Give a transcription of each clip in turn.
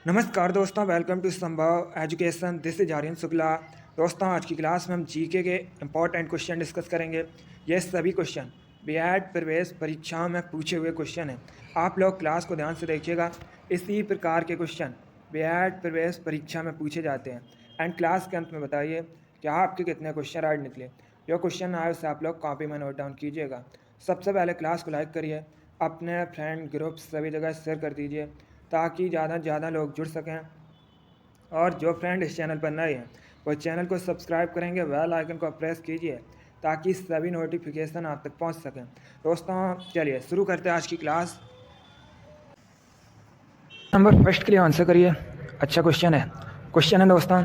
नमस्कार दोस्तों, welcome to Sambhav education. This is Aryan Shukla. दोस्तों, आज की क्लास में हम जीके के इंपॉर्टेंट क्वेश्चन डिस्कस करेंगे। ये सभी क्वेश्चन बीएड प्रवेश परीक्षाओं में पूछे हुए क्वेश्चन हैं। आप लोग क्लास को ध्यान से देखिएगा। इसी प्रकार के क्वेश्चन बीएड प्रवेश परीक्षा में पूछे जाते हैं। एंड क्लास के अंत में बताइए कि आपके कितने क्वेश्चन राइट निकले। जो क्वेश्चन आए उसे आप लोग कॉपी में नोट डाउन कीजिएगा। सबसे पहले क्लास को लाइक करिए, अपने फ्रेंड ग्रुप सभी जगह शेयर कर दीजिए ताकि ज़्यादा से ज़्यादा लोग जुड़ सकें। और जो फ्रेंड इस चैनल पर नए हैं वो चैनल को सब्सक्राइब करेंगे, बेल आइकन को प्रेस कीजिए ताकि सभी नोटिफिकेशन आप तक पहुंच सकें। दोस्तों चलिए शुरू करते हैं आज की क्लास। नंबर फर्स्ट के लिए आंसर करिए। अच्छा क्वेश्चन है दोस्तों,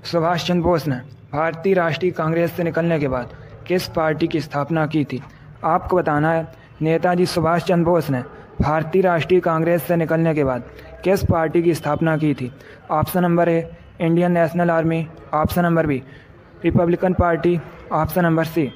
सुभाष चंद्र बोस ने भारतीय राष्ट्रीय कांग्रेस से निकलने के बाद किस पार्टी की स्थापना की थी? आपको बताना है नेताजी सुभाष चंद्र बोस ने भारतीय राष्ट्रीय कांग्रेस से निकलने के बाद किस पार्टी की स्थापना की थी? Option number A Indian National Army, option number B Republican Party, option number C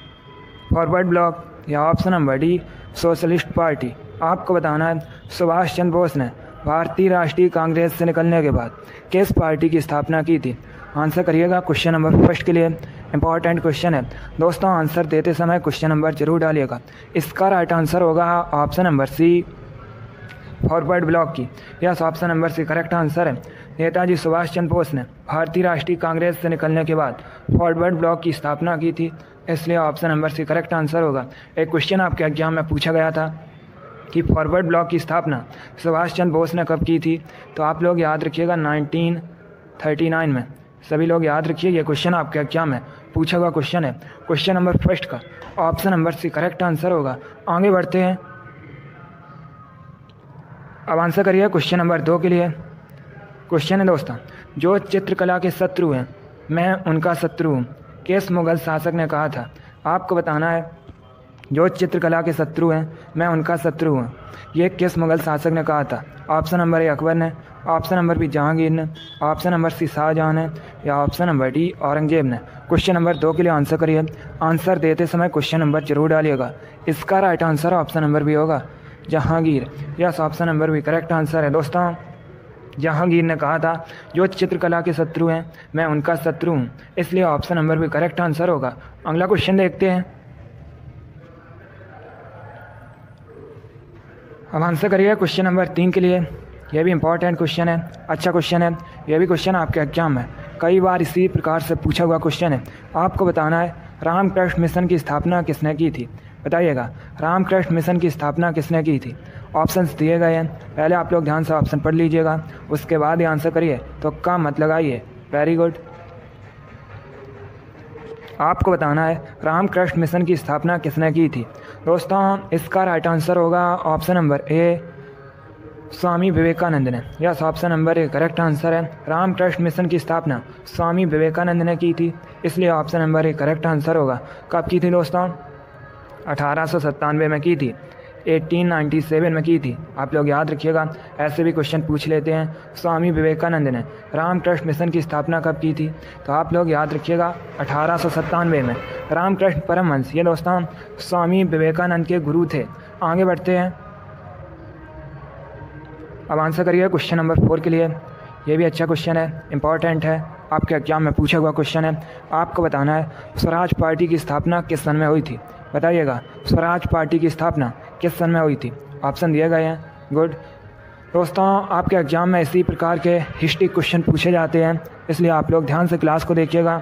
Forward Bloc या option number D Socialist Party. आपको बताना है सुभाष चंद्र बोस ने भारतीय राष्ट्रीय कांग्रेस से निकलने के बाद किस पार्टी की स्थापना की थी? आंसर करिएगा। क्वेश्चन नंबर फर्स्ट के लिए इंपॉर्टेंट क्वेश्चन है दोस्तों। आंसर देते समय क्वेश्चन नंबर जरूर डालिएगा। इसका राइट आंसर होगा option number C Forward Bloc की। Yes, option number C correct answer है। नेताजी सुभाष चंद्र बोस ने भारतीय राष्ट्रीय कांग्रेस से निकलने के बाद फॉरवर्ड ब्लॉक की स्थापना की थी, इसलिए option number C correct answer होगा। एक क्वेश्चन आपके एग्जाम में पूछा गया था कि फॉरवर्ड ब्लॉक की स्थापना सुभाष चंद्र बोस ने कब की थी, तो आप लोग याद रखिएगा 1939 में। सभी लोग याद रखिए, ये क्वेश्चन आपके एग्जाम में पूछा हुआ क्वेश्चन है। क्वेश्चन नंबर फर्स्ट का option number C correct answer होगा। आगे बढ़ते हैं, अब आंसर करिए क्वेश्चन नंबर 2 के लिए। क्वेश्चन है दोस्तों, जो चित्रकला के शत्रु हैं मैं उनका शत्रु हूँ, किस मुगल शासक ने कहा था? आपको बताना है जो चित्रकला के शत्रु हैं मैं उनका शत्रु हूँ, ये किस मुगल शासक ने कहा था? ऑप्शन नंबर ए अकबर ने, ऑप्शन नंबर बी जहांगीर ने, ऑप्शन नंबर सी शाहजहां ने या ऑप्शन नंबर डी औरंगजेब ने। क्वेश्चन नंबर 2 के लिए आंसर करिए। आंसर देते समय क्वेश्चन नंबर जरूर डालिएगा। इसका right answer option number B होगा Jahangir. Yes, option number B correct answer है दोस्तों। जहांगीर ने कहा था जो चित्रकला के शत्रु हैं मैं उनका शत्रु हूँ, इसलिए option number B correct answer होगा। अगला क्वेश्चन देखते हैं। अब आंसर करिए क्वेश्चन नंबर 3 के लिए। यह भी इंपॉर्टेंट क्वेश्चन है, अच्छा क्वेश्चन है। यह भी क्वेश्चन आपके एग्जाम में कई बार इसी प्रकार से पूछा हुआ क्वेश्चन है। आपको बताना है रामकृष्ण मिशन की स्थापना किसने की थी? बताइएगा, रामकृष्ण मिशन की स्थापना किसने की थी? ऑप्शंस दिए गए हैं, पहले आप लोग ध्यान से ऑप्शन पढ़ लीजिएगा, उसके बाद ही आंसर करिए। तो का मत लगाइए। Very good. आपको बताना है रामकृष्ण मिशन की स्थापना किसने की थी? दोस्तों इसका राइट आंसर होगा ऑप्शन नंबर ए स्वामी विवेकानंद ने। Yes, option number A correct answer है। रामकृष्ण मिशन की स्थापना स्वामी विवेकानंद ने की थी, इसलिए option number A correct answer होगा। कब की थी दोस्तों? 1897 में की थी, 1897 में की थी। आप लोग याद रखिएगा, ऐसे भी क्वेश्चन पूछ लेते हैं। स्वामी विवेकानंद ने रामकृष्ण मिशन की स्थापना कब की थी? तो आप लोग याद रखिएगा 1897 में। रामकृष्ण परमहंस ये दोस्तों स्वामी विवेकानंद के गुरु थे। आगे बढ़ते हैं, अब आंसर करिए क्वेश्चन नंबर 4 के लिए। ये भी अच्छा क्वेश्चन है, इंपॉर्टेंट है, आपके एग्जाम में पूछा हुआ क्वेश्चन है। आपको बताना है स्वराज पार्टी की स्थापना किस सन में हुई थी? बताइएगा, स्वराज पार्टी की स्थापना किस सन में हुई थी? ऑप्शन दिए गए हैं। गुड दोस्तों, आपके एग्जाम में इसी प्रकार के हिस्ट्री क्वेश्चन पूछे जाते हैं, इसलिए आप लोग ध्यान से क्लास को देखिएगा।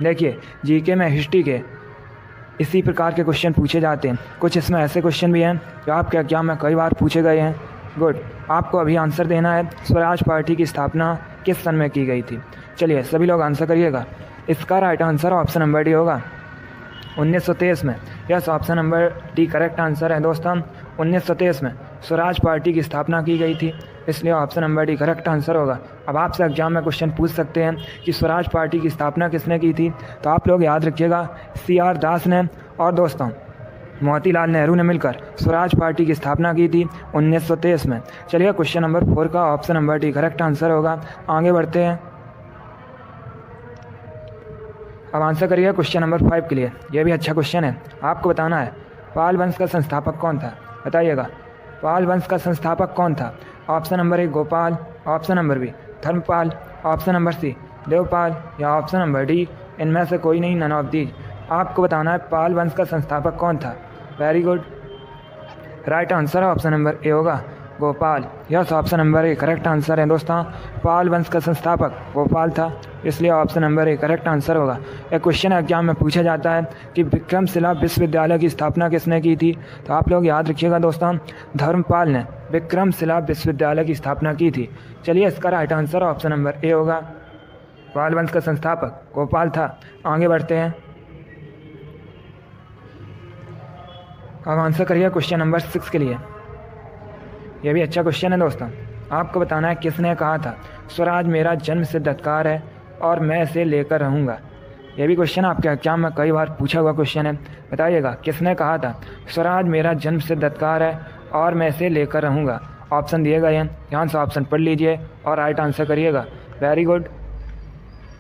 देखिए, जीके में हिस्ट्री के इसी प्रकार के क्वेश्चन पूछे जाते हैं। कुछ इसमें ऐसे क्वेश्चन भी हैं जो आपके एग्जाम में कई बार पूछे गए हैं। गुड, आपको अभी आंसर देना है स्वराज पार्टी की स्थापना किस सन में की गई थी। चलिए सभी लोग आंसर करिएगा। इसका right answer option number D होगा 1923 में। Yes, option number D correct answer है दोस्तों। 1923 में स्वराज पार्टी की स्थापना की गई थी, इसलिए option number D correct answer होगा। अब आपसे एग्जाम में क्वेश्चन पूछ सकते हैं कि स्वराज पार्टी की स्थापना किसने की थी, तो आप लोग याद रखिएगा CR दास ने और दोस्तों मोतीलाल नेहरू ने मिलकर स्वराज पार्टी की स्थापना की थी 1923 में। चलिए क्वेश्चन नंबर 4 का option number D correct answer होगा। आगे बढ़ते हैं, अब आंसर करिए क्वेश्चन नंबर 5 के लिए। यह भी अच्छा क्वेश्चन है। आपको बताना है पाल वंश का संस्थापक कौन था? बताइएगा, पाल वंश का संस्थापक कौन था? Option number A Gopal, option number B Dharmapal, option number C Devapal या ऑप्शन नंबर डी इनमें से कोई नहीं, नन ऑफ दीज। आपको बताना है पाल वंश का संस्थापक कौन था। Very good, right answer option number A होगा Gopal. Yes, option number A correct answer है दोस्तों। पाल वंश का संस्थापक गोपाल था, इसलिए option number A correct answer होगा। एक क्वेश्चन एग्जाम में पूछा जाता है कि विक्रमशिला विश्वविद्यालय की स्थापना किसने की थी, तो आप लोग याद रखिएगा दोस्तों, धर्मपाल ने विक्रमशिला विश्वविद्यालय की स्थापना की थी। चलिए, इसका right answer option number A होगा। पाल वंश का संस्थापक गोपाल था। आगे बढ़ते हैं, अब आंसर करिए क्वेश्चन नंबर 6 के लिए। यह भी अच्छा क्वेश्चन है दोस्तों। आपको बताना है किसने कहा था स्वराज मेरा जन्म सिद्ध अधिकार है और मैं इसे लेकर रहूँगा। यह भी क्वेश्चन आपके एग्जाम में कई बार पूछा हुआ क्वेश्चन है। बताइएगा किसने कहा था स्वराज मेरा जन्म सिद्ध अधिकार है और मैं इसे लेकर रहूँगा। ऑप्शन दिए गए हैं, ध्यान से ऑप्शन पढ़ लीजिए और राइट आंसर करिएगा। वेरी गुड,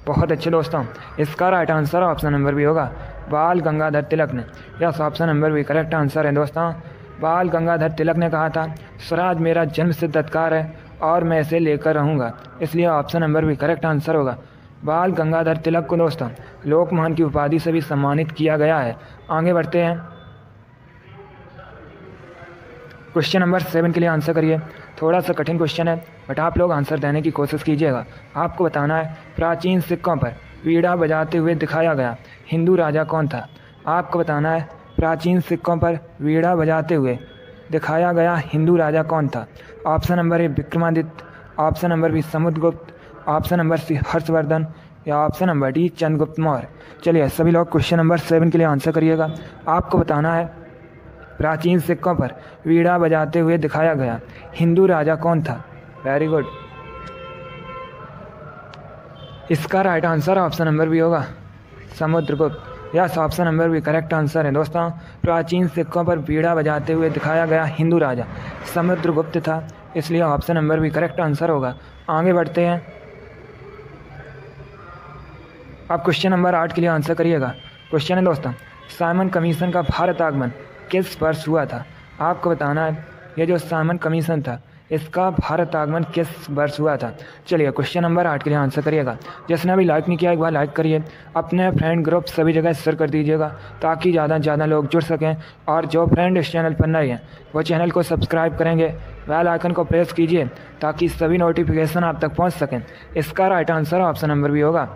बहुत अच्छे दोस्तों। इसका राइट आंसर ऑप्शन नंबर भी होगा बाल गंगाधर तिलक ने। यस, ऑप्शन नंबर भी करेक्ट आंसर है दोस्तों। बाल गंगाधर तिलक ने कहा था स्वराज मेरा जन्म सिद्ध अधिकार है और मैं इसे लेकर रहूँगा, इसलिए ऑप्शन नंबर भी करेक्ट आंसर होगा। बाल गंगाधर तिलक को दोस्तों लोकमान की उपाधि से भी सम्मानित किया गया है। आगे बढ़ते हैं, क्वेश्चन नंबर 7 के लिए आंसर करिए। थोड़ा सा कठिन क्वेश्चन है, बट आप लोग आंसर देने की कोशिश कीजिएगा। आपको बताना है प्राचीन सिक्कों पर वीणा बजाते हुए दिखाया गया हिंदू राजा कौन था। आपको बताना है प्राचीन सिक्कों पर वीणा बजाते हुए दिखाया गया हिंदू राजा कौन था। Option number A Vikramaditya, option number B Samudragupta, option number C Harshavardhan या option number D Chandragupta Maurya. चलिए, सभी लोग क्वेश्चन नंबर 7 के लिए आंसर करिएगा। आपको बताना है प्राचीन सिक्कों पर वीणा बजाते हुए दिखाया गया हिंदू राजा कौन था। वेरी गुड, इसका राइट आंसर ऑप्शन नंबर भी होगा समुद्रगुप्त। यस, ऑप्शन नंबर भी करेक्ट आंसर है दोस्तों। प्राचीन सिक्कों पर वीणा बजाते हुए दिखाया गया हिंदू राजा समुद्रगुप्त था, इसलिए ऑप्शन नंबर भी करेक्ट आंसर होगा। आगे बढ़ते हैं, आप क्वेश्चन नंबर 8 के लिए आंसर करिएगा। क्वेश्चन है दोस्तों साइमन कमीशन का भारत आगमन किस वर्ष हुआ था। आपको बताना है ये जो साइमन कमीशन था इसका भारत आगमन किस वर्ष हुआ था। चलिए, क्वेश्चन नंबर 8 के लिए आंसर करिएगा। जिसने अभी लाइक नहीं किया एक बार लाइक करिए, अपने फ्रेंड ग्रुप सभी जगह शेयर कर दीजिएगा ताकि ज़्यादा से ज़्यादा लोग जुड़ सकें। और जो फ्रेंड इस चैनल पर नए हैं वो चैनल को सब्सक्राइब करेंगे, बेल आइकन को प्रेस कीजिए ताकि सभी नोटिफिकेशन आप तक पहुँच सकें। इसका राइट आंसर ऑप्शन नंबर भी होगा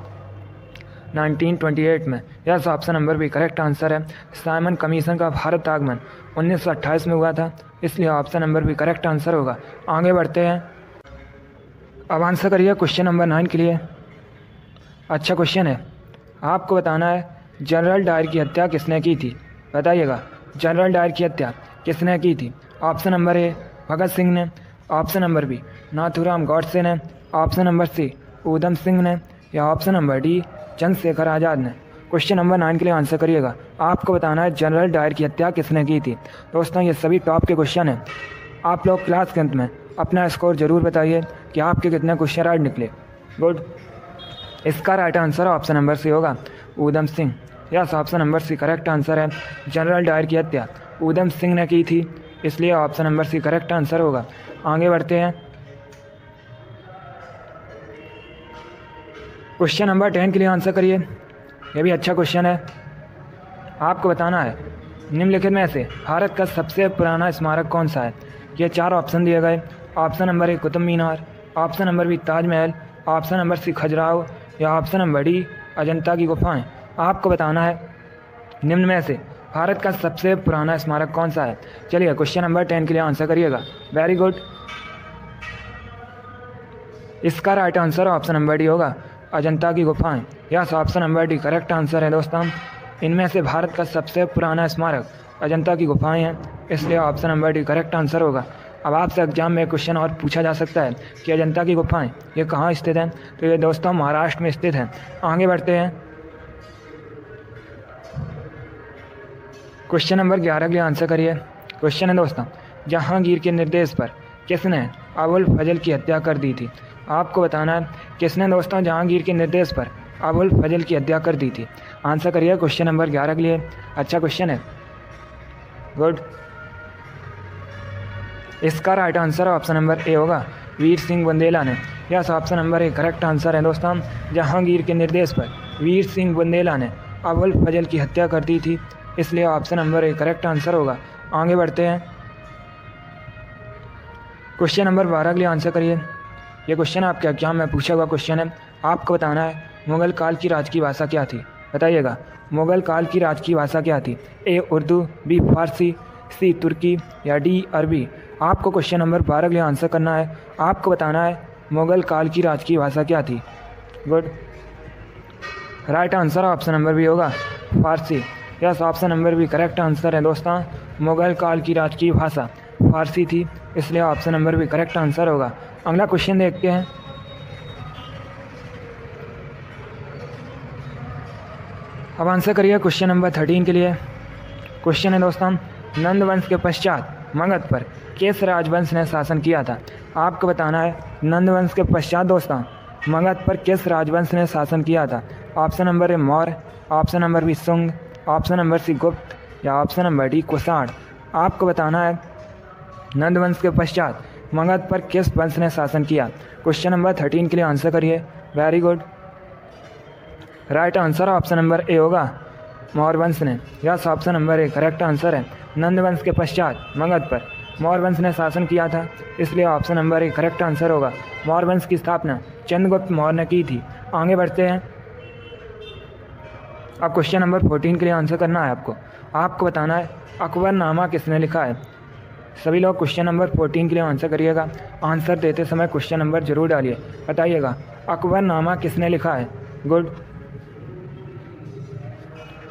1928 में। यस, ऑप्शन नंबर भी करेक्ट आंसर है। साइमन कमीशन का भारत आगमन 1928 में हुआ था, इसलिए ऑप्शन नंबर भी करेक्ट आंसर होगा। आगे बढ़ते हैं, अब आंसर करिए क्वेश्चन नंबर 9 के लिए। अच्छा क्वेश्चन है। आपको बताना है जनरल डायर की हत्या किसने की थी। बताइएगा जनरल डायर की हत्या किसने की थी। Option number A Bhagat Singh ने, option number B Nathuram Godse ने, option number C Udham Singh ने या option number D Chandrashekhar Azad ने। क्वेश्चन नंबर 9 के लिए आंसर करिएगा। आपको बताना है जनरल डायर की हत्या किसने की थी। दोस्तों ये सभी टॉप के क्वेश्चन हैं। आप लोग क्लास के अंत में अपना स्कोर जरूर बताइए कि आपके कितने क्वेश्चन राइट निकले। गुड, इसका right answer option number C होगा Udham Singh. Yes, option number C correct answer है। जनरल डायर की हत्या ऊधम सिंह ने की थी, इसलिए option number C correct answer होगा। आगे बढ़ते हैं, क्वेश्चन नंबर 10 के लिए आंसर करिए। यह भी अच्छा क्वेश्चन है। आपको बताना है निम्नलिखित में से भारत का सबसे पुराना स्मारक कौन सा है। ये 4 ऑप्शन दिए गए। Option number A Qutub Minar, option number B Taj Mahal, option number C Khajuraho या ऑप्शन नंबर डी अजंता की गुफाएं। आपको बताना है निम्न में से भारत का सबसे पुराना स्मारक कौन सा है। चलिए, क्वेश्चन नंबर 10 के लिए आंसर करिएगा। वेरी गुड, इसका right answer option number D होगा अजंता की गुफाएं। Yes, option number D correct answer है दोस्तों। इनमें से भारत का सबसे पुराना स्मारक अजंता की गुफाएं हैं, इसलिए option number D correct answer होगा। अब आपसे एग्जाम में क्वेश्चन और पूछा जा सकता है कि अजंता की गुफाएं ये कहाँ स्थित हैं, तो ये दोस्तों महाराष्ट्र में स्थित हैं। आगे बढ़ते हैं, क्वेश्चन नंबर 11 के लिए आंसर करिए। क्वेश्चन है दोस्तों जहांगीर के निर्देश पर किसने अबुल फजल की हत्या कर दी थी। आपको बताना है किसने दोस्तों जहांगीर के निर्देश पर अबुल फजल की हत्या कर दी थी। आंसर करिए क्वेश्चन नंबर 11 के लिए। अच्छा क्वेश्चन है। गुड, इसका right answer option number A होगा वीर सिंह बुंदेला ने। Yes, option number A correct answer है दोस्तों। जहांगीर के निर्देश पर वीर सिंह बुंदेला ने अबुल फजल की हत्या कर दी थी, इसलिए option number A correct answer होगा। आगे बढ़ते हैं, क्वेश्चन नंबर 12 के लिए आंसर करिए। ये क्वेश्चन आपके एग्जाम में पूछा हुआ क्वेश्चन है। आपको बताना है मुग़ल काल की राजकीय भाषा क्या थी, बताइएगा। मुग़ल काल की राजकीय भाषा क्या थी? ए उर्दू, बी फारसी, सी तुर्की या डी अरबी। आपको क्वेश्चन नंबर 12 के लिए आंसर करना है। आपको बताना है मुग़ल काल की राजकीय भाषा क्या थी। Good, right answer option number B होगा, Farsi. Yes, option number B correct answer है दोस्तों। मुग़ल काल की राजकीय भाषा फारसी थी, इसलिए option number B correct answer होगा। अगला क्वेश्चन देखते हैं। अब आंसर करिए क्वेश्चन नंबर 13 के लिए। क्वेश्चन है दोस्तों, नंद वंश के पश्चात मगध पर किस राजवंश ने शासन किया था? आपको बताना है नंद वंश के पश्चात दोस्तों मगध पर किस राजवंश ने शासन किया था। Option number A Maurya, option number B Sunga, option number C Gupta या ऑप्शन नंबर डी कुषाण। आपको बताना है नंद वंश के पश्चात मगध पर किस वंश ने शासन किया। क्वेश्चन नंबर 13 के लिए आंसर करिए। Very good, right answer option number A होगा, मौर्य वंश ने। Yes, option number A correct answer है। नंद वंश के पश्चात मगध पर मौर्य वंश ने शासन किया था, इसलिए option number A correct answer होगा। मौर्य वंश की स्थापना चंद्रगुप्त मौर्य ने की थी। आगे बढ़ते हैं, अब क्वेश्चन नंबर 14 के लिए आंसर करना है आपको। आपको बताना है अकबरनामा किसने लिखा है। सभी लोग क्वेश्चन नंबर 14 के लिए आंसर करिएगा। आंसर देते समय क्वेश्चन नंबर जरूर डालिए, बताइएगा अकबरनामा किसने लिखा है। Good,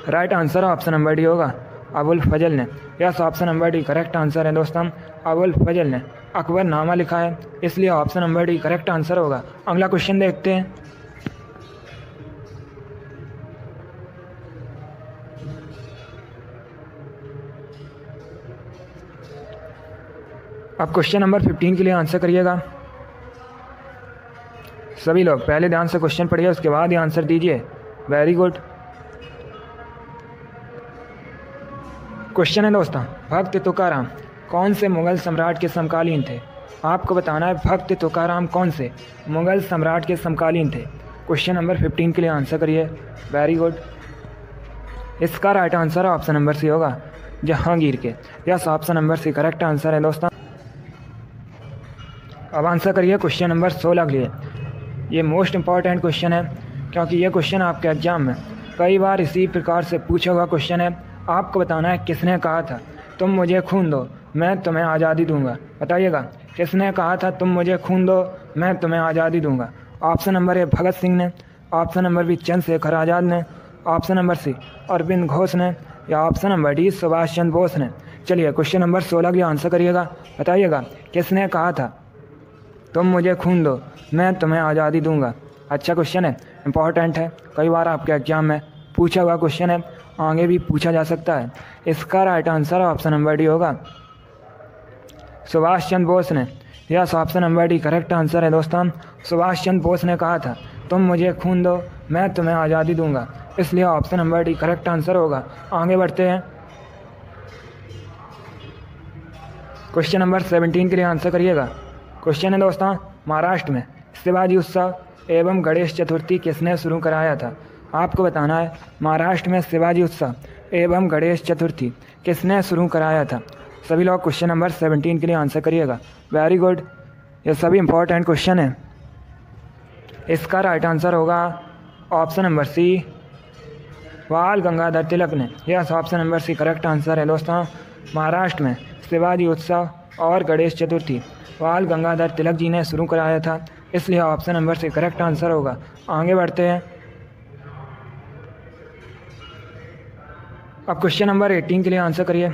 right answer option number D होगा, अबुल फजल ने। Yes, option number D correct answer है दोस्तों। अबुल फजल ने अकबरनामा लिखा है, इसलिए option number D correct answer होगा। अगला क्वेश्चन देखते हैं। अब क्वेश्चन नंबर 15 के लिए आंसर करिएगा। सभी लोग पहले ध्यान से क्वेश्चन पढ़िए, उसके बाद ही आंसर दीजिए। Very good. क्वेश्चन है दोस्तों, भक्त तुकाराम कौन से मुग़ल सम्राट के समकालीन थे? आपको बताना है भक्त तुकाराम कौन से मुग़ल सम्राट के समकालीन थे। क्वेश्चन नंबर 15 के लिए आंसर करिए। वेरी गुड, इसका right answer option number C होगा, जहांगीर के। Yes, option number C correct answer है दोस्तों। अब आंसर करिए क्वेश्चन नंबर 16 के लिए। ये मोस्ट इंपॉर्टेंट क्वेश्चन है, क्योंकि ये क्वेश्चन आपके एग्जाम में कई बार इसी प्रकार से पूछा हुआ क्वेश्चन है। आपको बताना है किसने कहा था तुम मुझे खून दो मैं तुम्हें आज़ादी दूंगा। बताइएगा किसने कहा था तुम मुझे खून दो मैं तुम्हें आज़ादी दूंगा। Option number A Bhagat Singh ने, option number B Chandrashekhar Azad ने, option number C Aurobindo Ghosh ने या option number D Subhash Chandra Bose ने। चलिए क्वेश्चन नंबर 16 के लिए आंसर करिएगा। बताइएगा किसने कहा था तुम मुझे खून दो मैं तुम्हें आज़ादी दूंगा। अच्छा क्वेश्चन है, इंपॉर्टेंट है, कई बार आपके एग्जाम में पूछा हुआ क्वेश्चन है, आगे भी पूछा जा सकता है। इसका right answer option number D होगा, सुभाष चंद्र बोस ने। Yes, option number D correct answer है दोस्तों। सुभाष चंद्र बोस ने कहा था तुम मुझे खून दो मैं तुम्हें आज़ादी दूंगा, इसलिए option number D correct answer होगा। आगे बढ़ते हैं, क्वेश्चन नंबर 17 के लिए आंसर करिएगा। क्वेश्चन है दोस्तों, महाराष्ट्र में शिवाजी उत्सव एवं गणेश चतुर्थी किसने शुरू कराया था? आपको बताना है महाराष्ट्र में शिवाजी उत्सव एवं गणेश चतुर्थी किसने शुरू कराया था। सभी लोग क्वेश्चन नंबर 17 के लिए आंसर करिएगा। वेरी गुड, ये सभी इंपॉर्टेंट क्वेश्चन है। इसका राइट आंसर होगा option number C, Bal Gangadhar Tilak ने। Yes, option number C correct answer है दोस्तों। महाराष्ट्र में शिवाजी उत्सव और गणेश चतुर्थी बाल गंगाधर तिलक जी ने शुरू कराया था, इसलिए option number C correct answer होगा। आगे बढ़ते हैं, अब क्वेश्चन नंबर 18 के लिए आंसर करिए।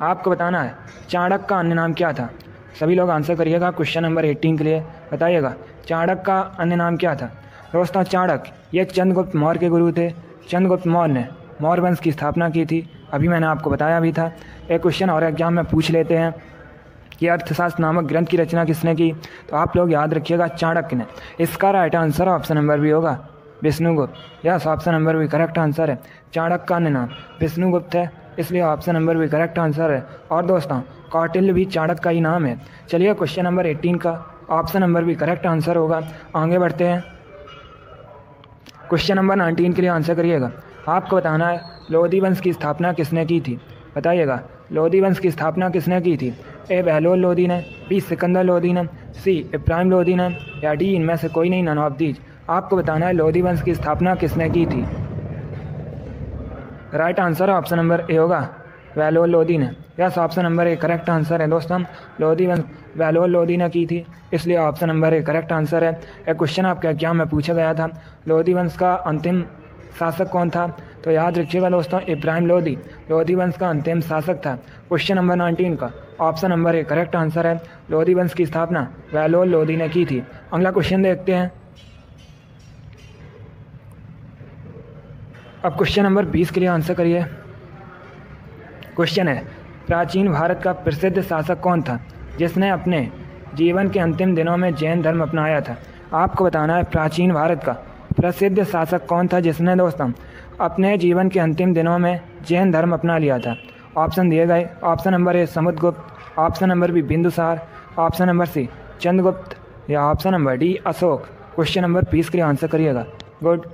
आपको बताना है चाणक्य का अन्य नाम क्या था। सभी लोग आंसर करिएगा क्वेश्चन नंबर 18 के लिए। बताइएगा चाणक्य का अन्य नाम क्या था। दोस्तों चाणक्य ये चंद्रगुप्त मौर्य के गुरु थे। चंद्रगुप्त मौर्य ने मौर्य वंश की स्थापना की थी, अभी मैंने आपको बताया भी था। एक क्वेश्चन और एग्जाम में पूछ लेते हैं कि अर्थशास्त्र नामक ग्रंथ की रचना किसने की, तो आप लोग याद रखिएगा चाणक्य ने। इसका right answer option number B होगा, Vishnugupta. Yes, option number B correct answer है। चाणक्य का अन्य नाम विष्णुगुप्त है, इसलिए option number B correct answer है। और दोस्तों कौटिल्य भी चाणक्य का ही नाम है। चलिए क्वेश्चन नंबर 18 का option number B correct answer होगा। आगे बढ़ते हैं। क्वेश्चन नंबर 19 के लिए आंसर करिएगा। आपको बताना है लोधी वंश की स्थापना किसने की थी, बताइएगा। लोधी वंश की स्थापना किसने की थी? ए बहलोल लोधी ने, बी सिकंदर लोधी ने, सी इब्राहिम लोधी ने, या डी इनमें से कोई नहीं, नन ऑफ दीज। आपको बताना है लोधी वंश की स्थापना किसने की थी। Right answer option number A होगा, बहलोल लोधी ने। Yes, option number A correct answer है दोस्तों। लोधी वंश बहलोल लोधी ने की थी, इसलिए option number A correct answer है। एक क्वेश्चन आपके एग्जाम में पूछा गया था, लोधी वंश का अंतिम शासक कौन था? तो याद रखिएगा दोस्तों, इब्राहिम लोधी लोधी वंश का अंतिम शासक था। क्वेश्चन नंबर 19 का option number A correct answer है। लोधी वंश की स्थापना बहलोल लोधी ने की थी। अगला क्वेश्चन देखते हैं। अब क्वेश्चन नंबर 20 के लिए आंसर करिए। क्वेश्चन है, प्राचीन भारत का प्रसिद्ध शासक कौन था जिसने अपने जीवन के अंतिम दिनों में जैन धर्म अपनाया था? आपको बताना है प्राचीन भारत का प्रसिद्ध शासक कौन था जिसने दोस्तों अपने जीवन के अंतिम दिनों में जैन धर्म अपना लिया था। ऑप्शन दिए गए, option number A Samudragupta, option number B Bindusara, option number C Chandragupta, या option number D Ashoka. Question number 20 के लिए आंसर करिएगा। गुड,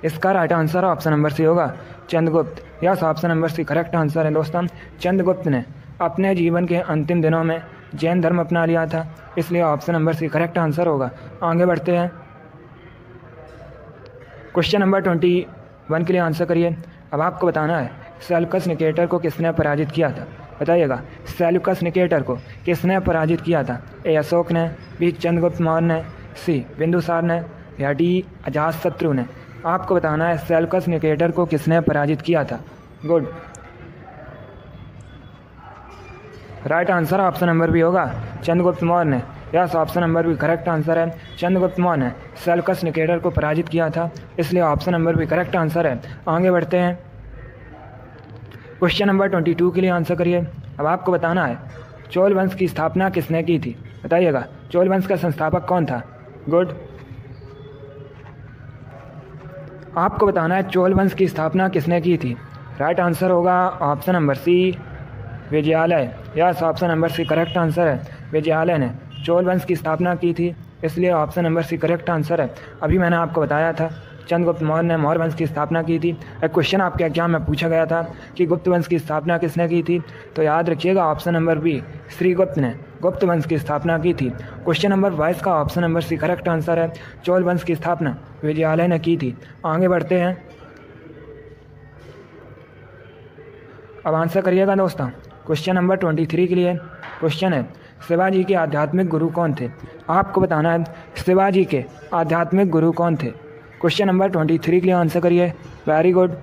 इसका right answer option number C होगा, Chandragupta. Yes, option number C correct answer है दोस्तों। चंद्रगुप्त ने अपने जीवन के अंतिम दिनों में जैन धर्म अपना लिया था, इसलिए option number C correct answer होगा। आगे बढ़ते हैं। क्वेश्चन नंबर 21 के लिए आंसर करिए। अब आपको बताना है सेल्यूकस निकेटर को किसने पराजित किया था, बताइएगा। सेल्यूकस निकेटर को किसने पराजित किया था? ए अशोक ने, बी चंद्रगुप्त मौर्य ने, सी बिंदुसार ने, या डी अजातशत्रु ने। आपको बताना है सेल्यूकस निकेटर को किसने पराजित किया था। Good, right answer option number B होगा, चंद्रगुप्त मौर्य ने। Yes, option number B correct answer है। चंद्रगुप्त मौर्य ने सेल्यूकस निकेटर को पराजित किया था, इसलिए option number B correct answer है। आगे बढ़ते हैं। क्वेश्चन नंबर 22 के लिए आंसर करिए। अब आपको बताना है चोल वंश की स्थापना किसने की थी, बताइएगा। चोल वंश का संस्थापक कौन था? गुड, आपको बताना है चोल वंश की स्थापना किसने की थी। राइट आंसर होगा option number C Vijayalaya. Yes, option number C correct answer है। विजयालय ने चोल वंश की स्थापना की थी, इसलिए option number C correct answer है। अभी मैंने आपको बताया था चंद्रगुप्त मौर्य ने मौर्य वंश की स्थापना की थी। एक क्वेश्चन आपके एग्जाम में पूछा गया था कि गुप्त वंश की स्थापना किसने की थी, तो याद रखिएगा ऑप्शन नंबर बी श्रीगुप्त ने गुप्त वंश की स्थापना की थी। क्वेश्चन नंबर 22 का option number C correct answer है। चोल वंश की स्थापना विजयालय ने की थी। आगे बढ़ते हैं। अब आंसर करिएगा दोस्तों क्वेश्चन नंबर 23 के लिए। क्वेश्चन है शिवाजी के आध्यात्मिक गुरु कौन थे? आपको बताना है शिवाजी के आध्यात्मिक गुरु कौन थे। क्वेश्चन नंबर 23 के लिए आंसर करिए। वेरी गुड,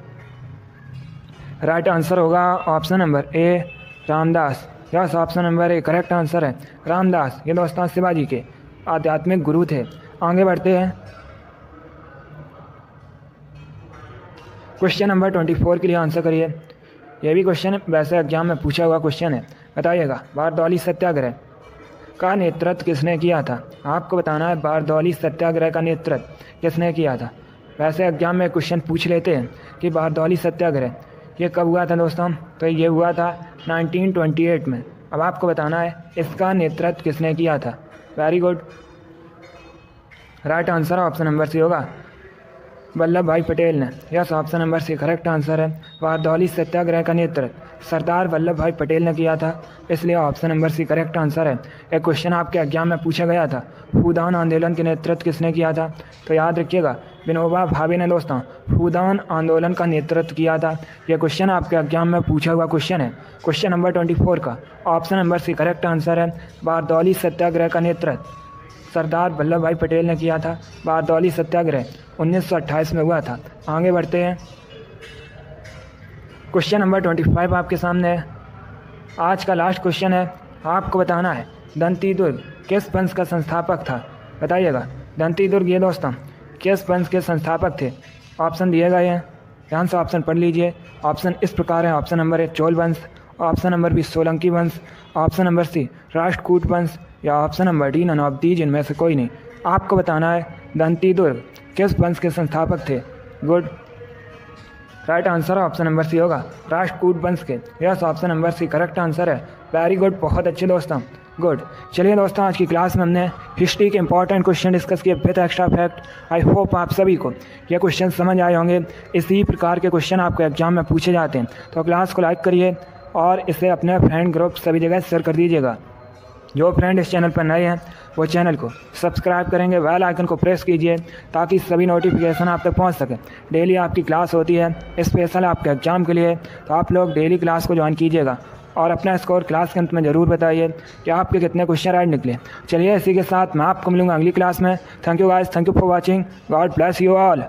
राइट आंसर होगा option number A Ramdas. Yes, option number A correct answer है, रामदास। ये दोस्तों शिवाजी के आध्यात्मिक गुरु थे। आगे बढ़ते हैं। क्वेश्चन नंबर 24 के लिए आंसर करिए। यह भी क्वेश्चन वैसे एग्जाम में पूछा हुआ क्वेश्चन है। बताइएगा बारदौली सत्याग्रह का नेतृत्व किसने किया था? आपको बताना है बारदौली सत्याग्रह का नेतृत्व किसने किया था। वैसे एग्जाम में क्वेश्चन पूछ लेते हैं कि बारदौली सत्याग्रह ये कब हुआ था दोस्तों, तो ये हुआ था 1928 में। अब आपको बताना है इसका नेतृत्व किसने किया था। Very good, right answer option number C होगा, वल्लभ भाई पटेल ने। Yes, option number C correct answer है। बारदौली सत्याग्रह का नेतृत्व सरदार वल्लभ भाई पटेल ने किया था, इसलिए option number C correct answer है। एक क्वेश्चन आपके एग्जाम में पूछा गया था फूदान आंदोलन के नेतृत्व किसने किया था, तो याद रखिएगा विनोबा भावे ने दोस्तों फूदान आंदोलन का नेतृत्व किया था। यह क्वेश्चन आपके एग्जाम में पूछा हुआ क्वेश्चन है। क्वेश्चन नंबर 24 का option number C correct answer है। बारदौली सत्याग्रह का नेतृत्व सरदार वल्लभ भाई पटेल ने किया था। बारदौली सत्याग्रह 1928 में हुआ था। आगे बढ़ते हैं। क्वेश्चन नंबर 25 आपके सामने है। आज का लास्ट क्वेश्चन है। आपको बताना है दंती दुर्ग किस वंश का संस्थापक था। बताइएगा दंती दुर्ग ये दोस्तों किस वंश के संस्थापक थे। ऑप्शन दिए गए हैं, ध्यान से ऑप्शन पढ़ लीजिए। ऑप्शन इस प्रकार है। ऑप्शन नंबर ए चोल वंश, ऑप्शन नंबर बी सोलंकी वंश, ऑप्शन नंबर सी राष्ट्रकूट वंश, या option number D none of these इनमें से कोई नहीं। आपको बताना है दंती दुर्ग किस वंश के संस्थापक थे। Good, right answer option number C होगा राष्ट्रकूट वंश के। Yes, option number C correct answer है। वेरी गुड, बहुत अच्छे दोस्तों। गुड। चलिए दोस्तों, आज की क्लास में हमने हिस्ट्री के इंपॉर्टेंट क्वेश्चन डिस्कस किए with extra fact. I hope आप सभी को ये क्वेश्चन समझ आए होंगे। इसी प्रकार के क्वेश्चन आपको एग्जाम में पूछे जाते हैं, तो क्लास को लाइक करिए और इसे अपने फ्रेंड ग्रुप सभी जगह शेयर कर दीजिएगा। जो फ्रेंड इस चैनल पर नए हैं वो चैनल को सब्सक्राइब करेंगे, बेल आइकन को प्रेस कीजिए ताकि सभी नोटिफिकेशन आप तक पहुंच सके। डेली आपकी क्लास होती है स्पेशल आपके एग्जाम के लिए, तो आप लोग डेली क्लास को ज्वाइन कीजिएगा और अपना स्कोर क्लास के अंत में ज़रूर बताइए कि आपके कितने क्वेश्चन राइट निकले। चलिए इसी के साथ मैं आपको मिलूंगा अगली क्लास में। Thank you guys, thank you for watching. God bless you all.